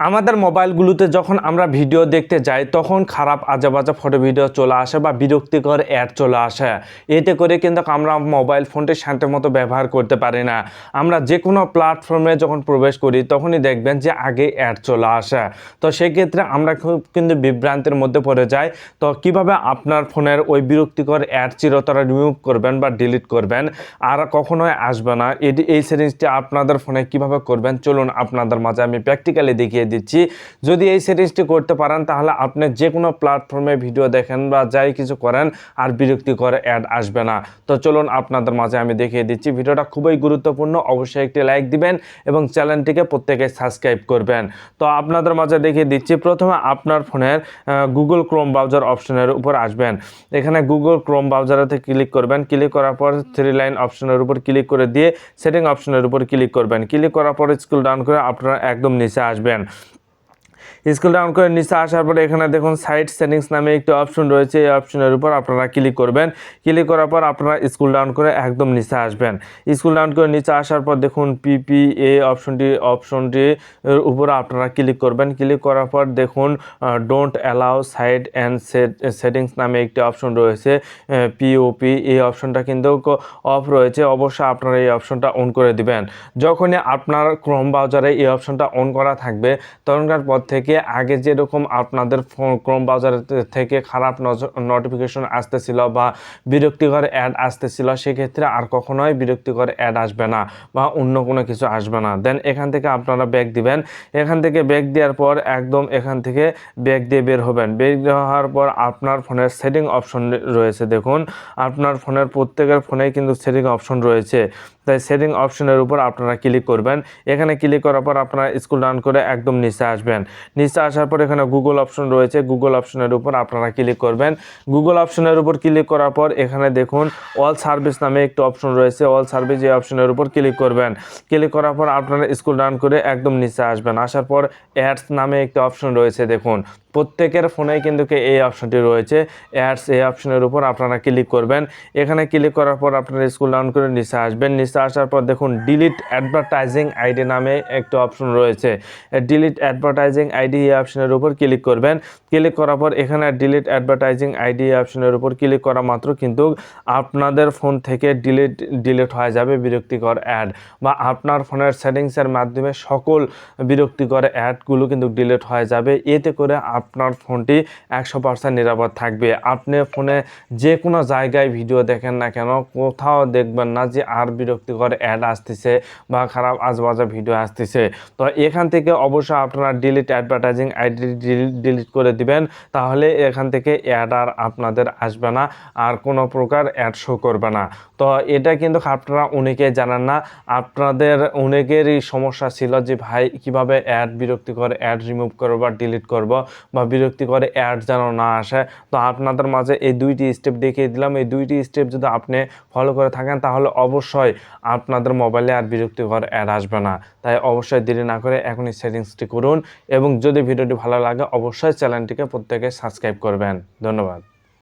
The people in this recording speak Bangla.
আমাদের মোবাইলগুলোতে যখন আমরা ভিডিও দেখতে যাই তখন খারাপ আজেবাজে ফটো ভিডিও চলে আসে বা বিরক্তিকর অ্যাড চলে আসে। এতে করে কিন্তু আমরা মোবাইল ফোনটি শান্তির মতো ব্যবহার করতে পারি না। আমরা যে কোনো প্ল্যাটফর্মে যখন প্রবেশ করি তখনই দেখবেন যে আগে অ্যাড চলে আসে। তো সেক্ষেত্রে আমরা খুব কিন্তু বিভ্রান্তির মধ্যে পড়ে যাই। তো কিভাবে আপনার ফোনের ওই বিরক্তিকর অ্যাড চিরতরে রিমুভ করবেন বা ডিলিট করবেন, আর কখনোই আসবে না, এই সেটিংসটি আপনাদের ফোনে কিভাবে করবেন চলুন আপনাদের মাঝে আমি প্র্যাকটিক্যালি দেখিয়ে দিচ্ছি। যদি এই সেটিংসটি করতে পারেন তাহলে আপনি যে কোনো প্ল্যাটফর্মে ভিডিও দেখেন বা যাই কিছু করেন আর বিরক্তিকর অ্যাড আসবে না। তো চলুন আপনাদের মাঝে আমি দেখিয়ে দিচ্ছি। ভিডিওটা খুবই গুরুত্বপূর্ণ, অবশ্যই একটি লাইক দিবেন এবং চ্যানেলটিকে প্রত্যেকে সাবস্ক্রাইব করবেন। তো আপনাদের মাঝে দেখিয়ে দিচ্ছি। প্রথমে আপনার ফোনের গুগল ক্রোম ব্রাউজার অপশনের উপর আসবেন। এখানে গুগল ক্রোম ব্রাউজারেতে ক্লিক করবেন। ক্লিক করার পর 3 লাইন অপশনের উপর ক্লিক করে দিয়ে সেটিং অপশনের উপর ক্লিক করবেন। ক্লিক করার পর স্ক্রল ডাউন করে আপনারা একদম নিচে আসবেন। স্ক্রল ডাউন করে নিচে আসার পরে এখানে দেখুন সাইট সেটিংস নামে একটি অপশন রয়েছে। এই অপশনের উপর আপনারা ক্লিক করবেন। ক্লিক করার পর আপনারা স্ক্রল ডাউন করে একদম নিচে আসবেন। স্ক্রল ডাউন করে নিচে আসার পর দেখুন পিপিএ অপশনটির উপর আপনারা ক্লিক করবেন। ক্লিক করার পর দেখুন don't allow site and settings নামে একটি অপশন রয়েছে পিওপি। এই অপশনটা কিন্তু অফ রয়েছে, অবশ্যই আপনারা এই অপশনটা অন করে দিবেন। যখনই আপনার ক্রোম ব্রাউজারে এই অপশনটা অন করা থাকবে তখনকার পর থেকে আগে যেরকম আপনাদের ক্রোম ব্রাউজার থেকে খারাপ নোটিফিকেশন আসতেছিল বা বিরক্তিকর অ্যাড আসতেছিল, সেক্ষেত্রে আর কখনোই বিরক্তিকর অ্যাড আসবে না বা অন্য কোনো কিছু আসবে না। দেন এখান থেকে আপনারা ব্যাক দিবেন। এখান থেকে ব্যাক দেওয়ার পর একদম এখান থেকে ব্যাক দিয়ে বের হবেন। বের হওয়ার পর আপনার ফোনের সেটিং অপশন রয়েছে। দেখুন আপনার ফোনের প্রত্যেকের ফোনেই কিন্তু সেটিং অপশন রয়েছে। তাই সেটিং অপশনের উপর আপনারা ক্লিক করবেন। এখানে ক্লিক করার পর আপনারা স্ক্রল ডাউন করে একদম নিচে আসবেন। নিচে আসার পর এখানে গুগল অপশন রয়েছে। গুগল অপশনের উপর আপনারা ক্লিক করবেন। গুগল অপশনের উপর ক্লিক করার পর এখানে দেখুন অল সার্ভিস নামে একটি অপশন রয়েছে। অল সার্ভিস এই অপশনের উপর ক্লিক করবেন। ক্লিক করার পর আপনারা স্ক্রল ডাউন করে একদম নিচে আসবেন। আসার পর অ্যাডস নামে একটি অপশন রয়েছে। দেখুন প্রত্যেকের ফোনেই কিন্তু এই অপশনটি রয়েছে অ্যাডস। এই অপশনের উপর আপনারা ক্লিক করবেন। এখানে ক্লিক করার পর আপনারা স্ক্রল ডাউন করে নিচে আসবেন। নিচে আসার পর দেখুন ডিলিট অ্যাডভার্টাইজিং আইডি নামে একটি অপশন রয়েছে। ডিলিট অ্যাডভার্টাইজিং আইডি এই অপশনের উপর ক্লিক করবেন। ক্লিক করার পর এখানে ডিলিট অ্যাডভার্টাইজিং আইডি অপশনের উপর ক্লিক করা মাত্র কিন্তু আপনাদের ফোন থেকে ডিলিট হয়ে যাবে বিরক্তিকর অ্যাড, বা আপনার ফোনের সেটিংসের মাধ্যমে সকল বিরক্তিকর অ্যাডগুলো কিন্তু ডিলিট হয়ে যাবে। এতে করে আপনার ফোনটি 100% নিরাপদ থাকবে। আপনি ফোনে যে কোনো জায়গায় ভিডিও দেখেন না কেন, কোথাও দেখবেন না যে আর বিরক্তিকর অ্যাড আসতেছে বা খারাপ আজবাজে ভিডিও আসতেছে। তো এখান থেকে অবশ্যই আপনারা ডিলিট অ্যাডভার্টাইজিং আইডি ডিলিট করে দিবেন। তাহলে এখান থেকে অ্যাড আর আপনাদের আসবে না, আর কোনো প্রকার অ্যাড শো করবে না। তো এটা কিন্তু আপনারা অনেকেই জানেন না। আপনাদের অনেকেরই সমস্যা ছিল যে ভাই কিভাবে বিরক্তিকর অ্যাড রিমুভ করবো বা ডিলিট করব বা বিরক্তিকর অ্যাড যেন না আসে। তো আপনাদের মাঝে এই 2টি স্টেপ দেখিয়ে দিলাম। এই 2টি স্টেপ যদি আপনি ফলো করে থাকেন তাহলে অবশ্যই আপনাদের মোবাইলে আর বিরক্তিকর অ্যাড আসবে না। তাই অবশ্যই দেরি না করে এখনই সেটিংসটি করুন এবং যদি ভিডিওটি ভালো লাগে অবশ্যই চ্যানেলটিকে প্রত্যেকে সাবস্ক্রাইব করবেন। ধন্যবাদ।